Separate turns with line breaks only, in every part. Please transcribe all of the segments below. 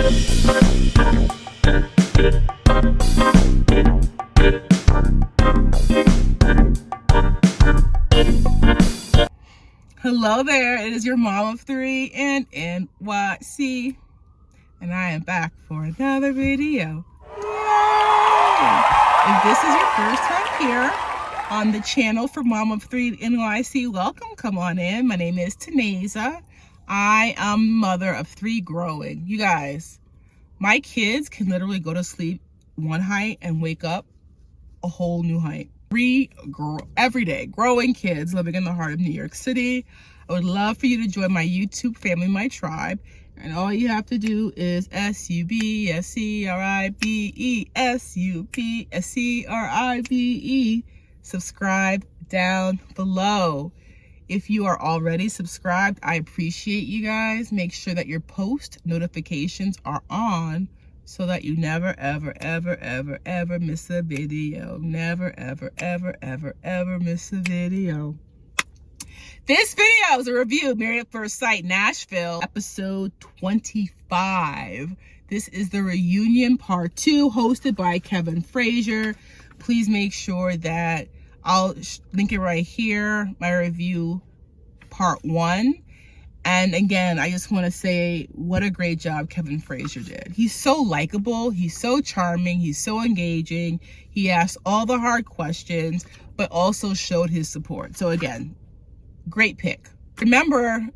Hello there, it is your mom of three in NYC, and I am back for another video. Yay! If this is your first time here on the channel for Mom of Three NYC, welcome, come on in. My name is Taneza. I am mother of three growing. You guys, my kids can literally go to sleep one height and wake up a whole new height. Everyday growing kids living in the heart of New York City. I would love for you to join my YouTube family, my tribe, and all you have to do is SUBSCRIBE subscribe down below. If you are already subscribed, I appreciate you guys. Make sure that your post notifications are on so that you never, ever, ever, ever, ever miss a video. Never, ever, ever, ever, ever miss a video. This video is a review of Married at First Sight Nashville, episode 25. This is the reunion part 2, hosted by Kevin Frazier. Please make sure that I'll link it right here, my review part 1. And again, I just want to say what a great job Kevin Frazier did. He's so likable, he's so charming, he's so engaging. He asked all the hard questions, but also showed his support. So again, great pick. Remember, it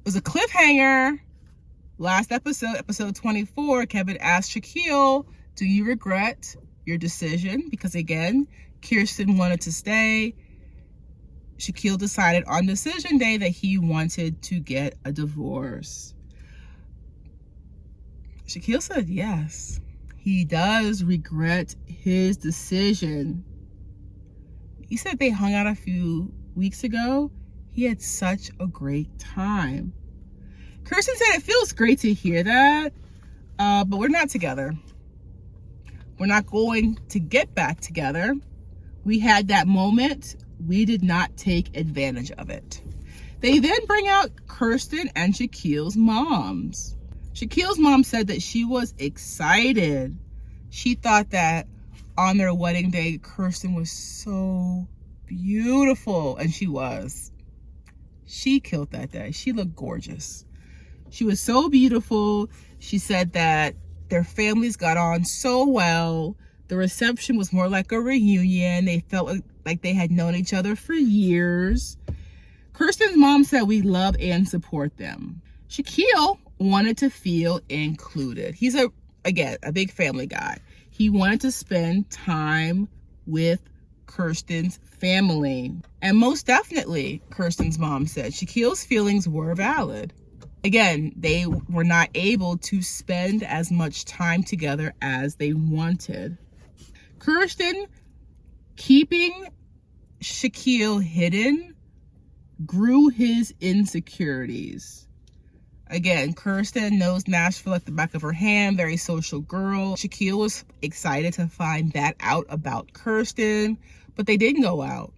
was a cliffhanger. Last episode, episode 24, Kevin asked Shaquille, do you regret your decision? Because again, Kirsten wanted to stay. Shaquille decided on decision day that he wanted to get a divorce. Shaquille said yes. He does regret his decision. He said they hung out a few weeks ago. He had such a great time. Kirsten said it feels great to hear that, but we're not together. We're not going to get back together. We had that moment. We did not take advantage of it. They then bring out Kirsten and Shaquille's moms. Shaquille's mom said that she was excited. She thought that on their wedding day, Kirsten was so beautiful, and she was. She killed that day. She looked gorgeous. She was so beautiful. She said that their families got on so well. The reception was more like a reunion. They felt like they had known each other for years. Kirsten's mom said we love and support them. Shaquille wanted to feel included. He's a big family guy. He wanted to spend time with Kirsten's family. And most definitely, Kirsten's mom said, Shaquille's feelings were valid. Again, they were not able to spend as much time together as they wanted. Kirsten, keeping Shaquille hidden, grew his insecurities. Again, Kirsten knows Nashville like the back of her hand, very social girl. Shaquille was excited to find that out about Kirsten, but they didn't go out.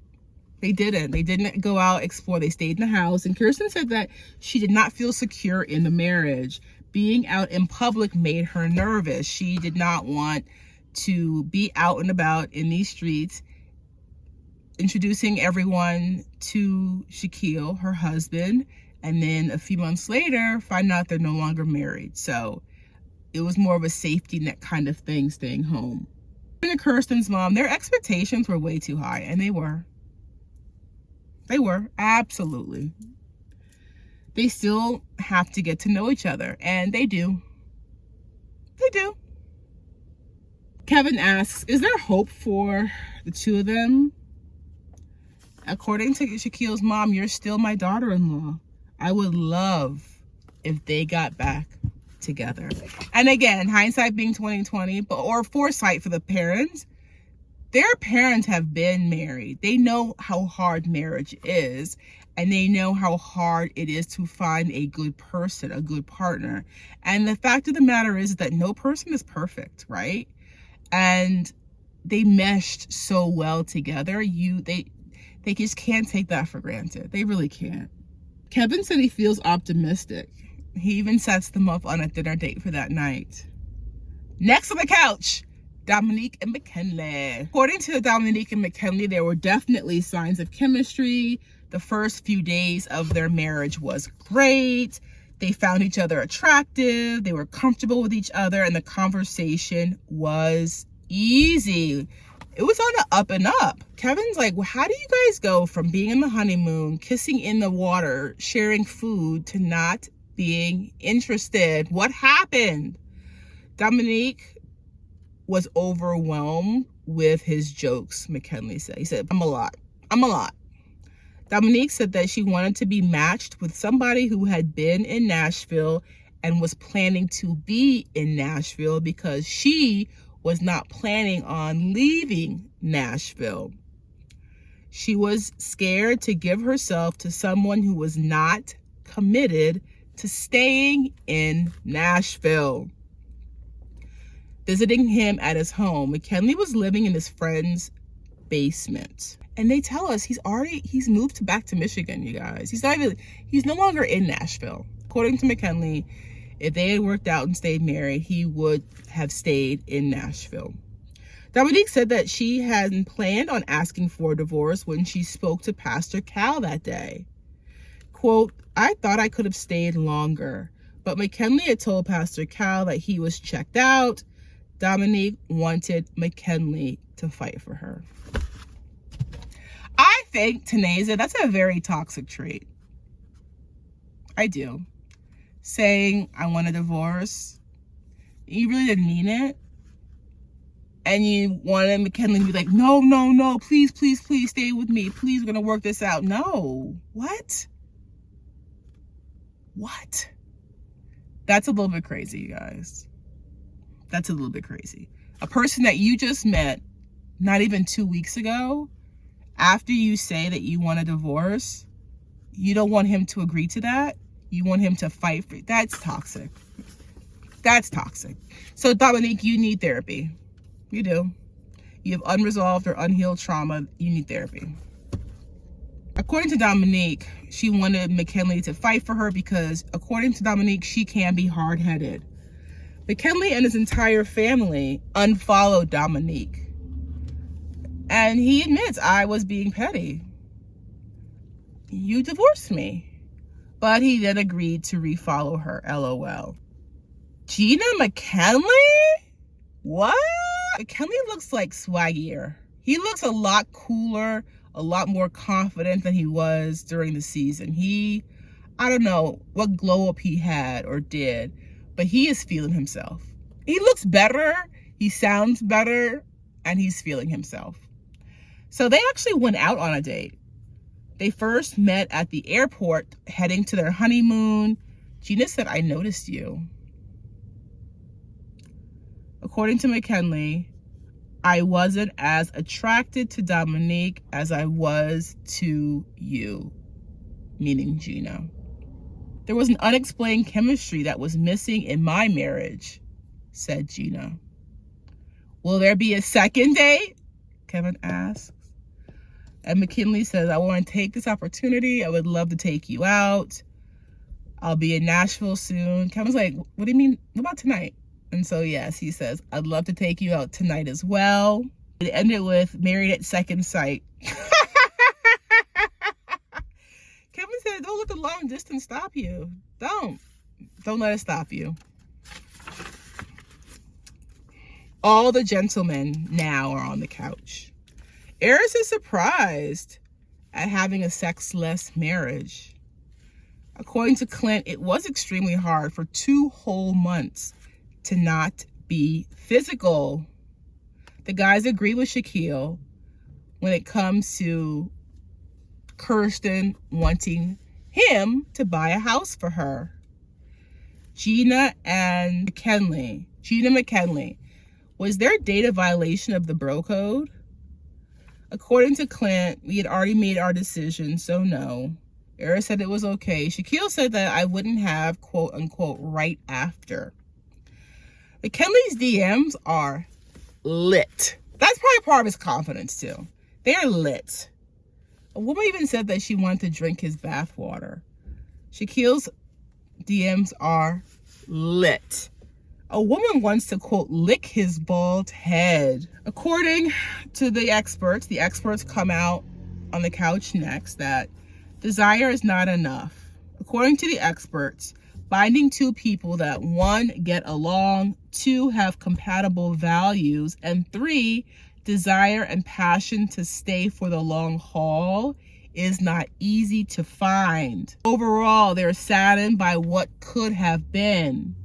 They didn't go out, explore. They stayed in the house. And Kirsten said that she did not feel secure in the marriage. Being out in public made her nervous. She did not want to be out and about in these streets, introducing everyone to Shaquille, her husband, and then a few months later, find out they're no longer married. So it was more of a safety net kind of thing, staying home. And Kirsten's mom, their expectations were way too high, and they were. They were, absolutely. They still have to get to know each other, and they do. They do. Kevin asks, is there hope for the two of them? According to Shaquille's mom, you're still my daughter-in-law. I would love if they got back together. And again, hindsight being 20/20, or foresight for the parents. Their parents have been married. They know how hard marriage is, and they know how hard it is to find a good person, a good partner. And the fact of the matter is that no person is perfect, right? And they meshed so well together. They just can't take that for granted. They really can't. Kevin said he feels optimistic. He even sets them up on a dinner date for that night. Next on the couch, Dominique and Mckinley. According to Dominique and Mckinley, there were definitely signs of chemistry. The first few days of their marriage was great. They found each other attractive. They were comfortable with each other, and the conversation was easy. It was on the up and up. Kevin's like, well, how do you guys go from being in the honeymoon, kissing in the water, sharing food, to not being interested? What happened? Dominique was overwhelmed with his jokes, Mckinley said. He said, I'm a lot. Dominique said that she wanted to be matched with somebody who had been in Nashville and was planning to be in Nashville because she was not planning on leaving Nashville. She was scared to give herself to someone who was not committed to staying in Nashville. Visiting him at his home, Mckinley was living in his friend's basement. And they tell us he's moved back to Michigan, you guys. He's no longer in Nashville. According to Mckinley, if they had worked out and stayed married, he would have stayed in Nashville. Dominique said that she hadn't planned on asking for a divorce when she spoke to Pastor Cal that day. Quote, I thought I could have stayed longer, but McKinley had told Pastor Cal that he was checked out. Dominique wanted McKinley to fight for her. I think, Taneza, that's a very toxic trait. I do. Saying, I want a divorce. You really didn't mean it. And you wanted McKinley to be like, no, please, stay with me. Please, we're going to work this out. No. What? That's a little bit crazy, you guys. That's a little bit crazy. A person that you just met not even 2 weeks ago, after you say that you want a divorce, you don't want him to agree to that. You want him to fight for it. That's toxic. So Dominique, you need therapy. You do. You have unresolved or unhealed trauma. You need therapy. According to Dominique, she wanted McKinley to fight for her because, according to Dominique, she can be hard-headed. McKinley and his entire family unfollowed Dominique. And he admits, I was being petty. You divorced me. But he then agreed to refollow her, LOL. Gina McKinley? What? McKinley looks like swaggier. He looks a lot cooler, a lot more confident than he was during the season. I don't know what glow up he had or did, but he is feeling himself. He looks better, he sounds better, and he's feeling himself. So they actually went out on a date. They first met at the airport, heading to their honeymoon. Gina said, I noticed you. According to McKinley, I wasn't as attracted to Dominique as I was to you, meaning Gina. There was an unexplained chemistry that was missing in my marriage, said Gina. Will there be a second date? Kevin asks. And McKinley says, I want to take this opportunity. I would love to take you out. I'll be in Nashville soon. Kevin's like, what do you mean? What about tonight? And so, yes, he says, I'd love to take you out tonight as well. It ended with married at second sight. Kevin said, don't let the long distance stop you. Don't let it stop you. All the gentlemen now are on the couch. Eris is surprised at having a sexless marriage. According to Clint, it was extremely hard for 2 whole months to not be physical. The guys agree with Shaquille when it comes to Kirsten wanting him to buy a house for her. Gina McKinley, was their date a violation of the bro code? According to Clint, we had already made our decision, so no. Eris said it was okay. Shaquille said that I wouldn't have, quote unquote, right after. McKinley's DMs are lit. That's probably part of his confidence too. They're lit. A woman even said that she wanted to drink his bathwater. Shaquille's DMs are lit. A woman wants to, quote, lick his bald head. According to the experts come out on the couch next that desire is not enough. According to the experts, binding two people that 1, get along, 2, have compatible values, and 3, desire and passion to stay for the long haul is not easy to find. Overall, they're saddened by what could have been.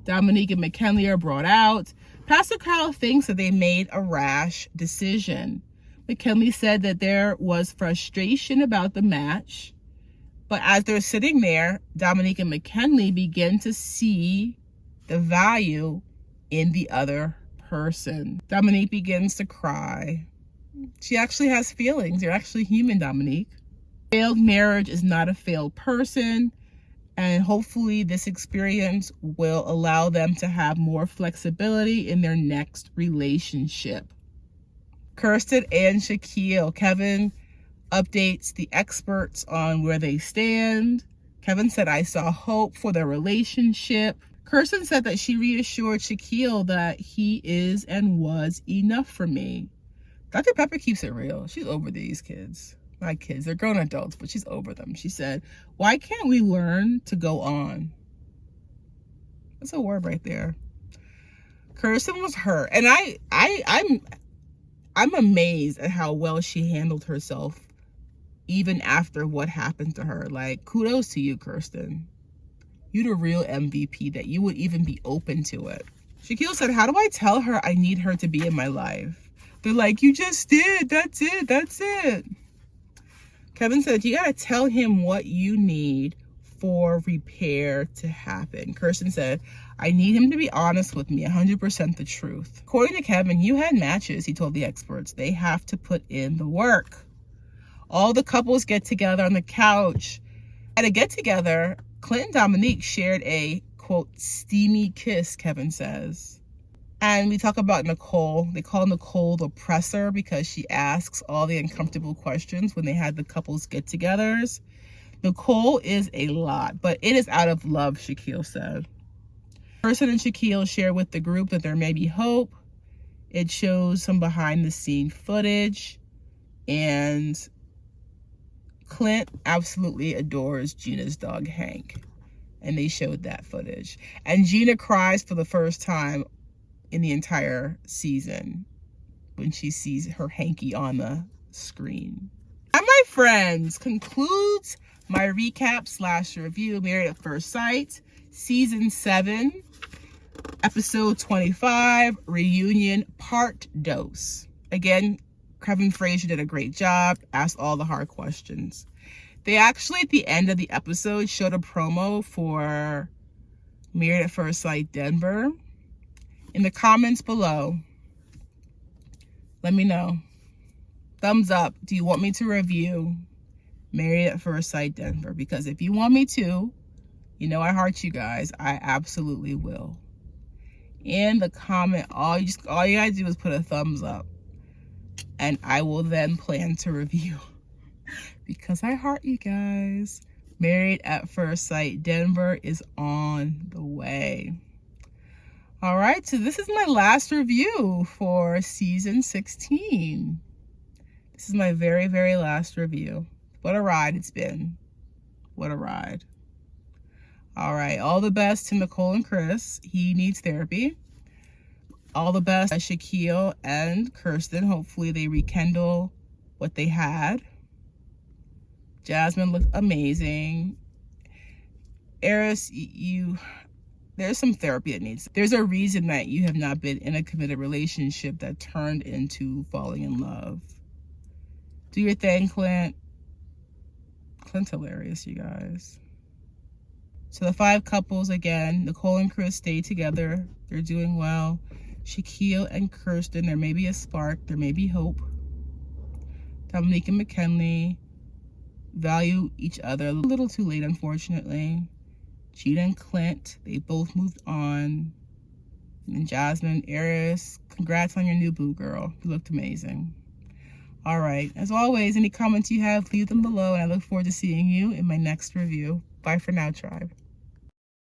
Dominique and Mckinley are brought out. Pastor Kyle thinks that they made a rash decision. McKinley said that there was frustration about the match, but as they're sitting there, Dominique and Mckinley begin to see the value in the other person. Dominique begins to cry. She actually has feelings. You're actually human, Dominique. Failed marriage is not a failed person. And hopefully this experience will allow them to have more flexibility in their next relationship. Kirsten and Shaquille. Kevin updates the experts on where they stand. Kevin said, I saw hope for their relationship. Kirsten said that she reassured Shaquille that he is and was enough for me. Dr. Pepper keeps it real. She's over these kids. Not kids, they're grown adults, but she's over them. She said, why can't we learn to go on? That's a word right there. Kirsten was hurt. And I'm amazed at how well she handled herself even after what happened to her. Like, kudos to you, Kirsten. You the real MVP, that you would even be open to it. Shaquille said, how do I tell her I need her to be in my life? They're like, you just did. That's it. Kevin said, you got to tell him what you need for repair to happen. Kirsten said, I need him to be honest with me, 100% the truth. According to Kevin, you had matches, he told the experts. They have to put in the work. All the couples get together on the couch. At a get-together, Clint and Dominique shared a, quote, steamy kiss, Kevin says. And we talk about Nicole. They call Nicole the presser because she asks all the uncomfortable questions when they had the couples get-togethers. Nicole is a lot, but it is out of love, Shaquille said. Kirsten and Shaquille share with the group that there may be hope. It shows some behind-the-scene footage. And Clint absolutely adores Gina's dog, Hank. And they showed that footage. And Gina cries for the first time in the entire season when she sees her hanky on the screen. And my friends, concludes my recap/review Married at First Sight, Season 7, Episode 25, Reunion Part Dose. Again, Kevin Frazier did a great job, asked all the hard questions. They actually, at the end of the episode, showed a promo for Married at First Sight Denver. In the comments below, let me know. Thumbs up. Do you want me to review Married at First Sight Denver? Because if you want me to, you know I heart you guys. I absolutely will. In the comment, all you gotta do is put a thumbs up. And I will then plan to review. Because I heart you guys. Married at First Sight Denver is on the way. All right, so this is my last review for season 16. This is my very, very last review. What a ride it's been. What a ride. All right, all the best to Nicole and Chris. He needs therapy. All the best to Shaquille and Kirsten. Hopefully they rekindle what they had. Jasmine looked amazing. Eris, there's some therapy that needs. There's a reason that you have not been in a committed relationship that turned into falling in love. Do your thing, Clint. Clint's hilarious, you guys. So the 5 couples, again, Nicole and Chris stay together. They're doing well. Shaquille and Kirsten, there may be a spark. There may be hope. Dominique and Mckinley value each other. A little too late, unfortunately. Gina and Clint, they both moved on. And Jasmine, Eris, congrats on your new boo, girl. You looked amazing. All right, as always, any comments you have, leave them below, and I look forward to seeing you in my next review. Bye for now, tribe.